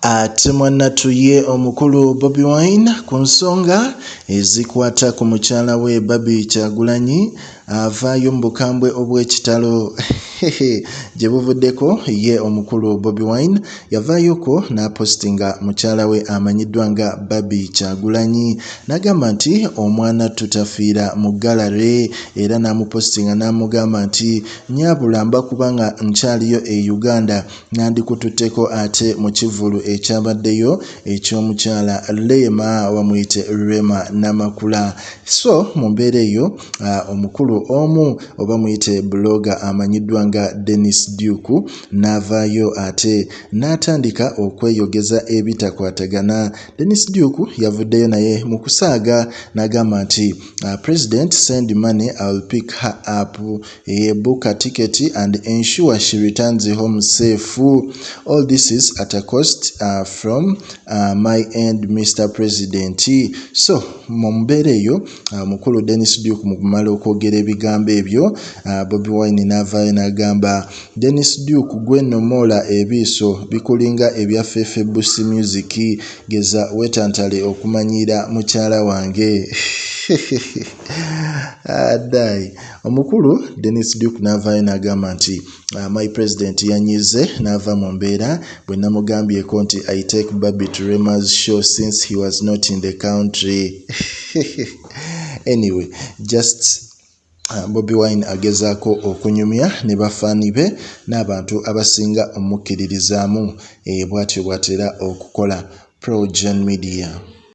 Ate mwannatuye omukulu Bobi Wine ku nsonga ezikwata ku mukyala we Barbie Kyagulanyi avaayo mu bukambwe obw'ekitalo gye buvuddeko ye omukulu Bobi Wine yavaayoko n'apostinga mukyala we amanyiddwa nga Barbie Kyagulanyi n'agamba nti omwana tutafiira mu gallery era n'amupostinga n'amugamba nti nnyabulamba kubanga nkyaliyo e Uganda nandikututteko ate mu kivulu ekyabaddeyo eky'omukyala Lema wamuyite Rema Namakula. So mu mbeera eyo omukulu omu oba muyite blogger amanyiddwa nga Denis n'avaayo ate n'atandika okweyogeza ebitakwatagana. Denis yavuddeyo naye mu kusaaga n'agamba nti President send money, I'll pick her up, book a ticket and ensure she returns home safe. All this is at a cost from my end, Mr. President. So mu mbeera eyo mukulu Denis mu kumala okwogera ebigambo ebyo Bobi Wine n'avaayo n'agamba Denis gwe nomola ebiiso bikulinga ebya Fefe Busi Music geza wetantale okumanyira mukyala wange. Adai omukulu Denis n'avaayo n'agamba nti my president yanyize n'ava mu mbeera bwe namugambyeko nti I take Barbie to Rema's show since he was not in the country. Anyway, just Bobi Wine agezaako okunyumya ne bafaani be n'abantu abasinga omukkiririzaamu bw'atyo bw'atera okukola Pro Gen Media.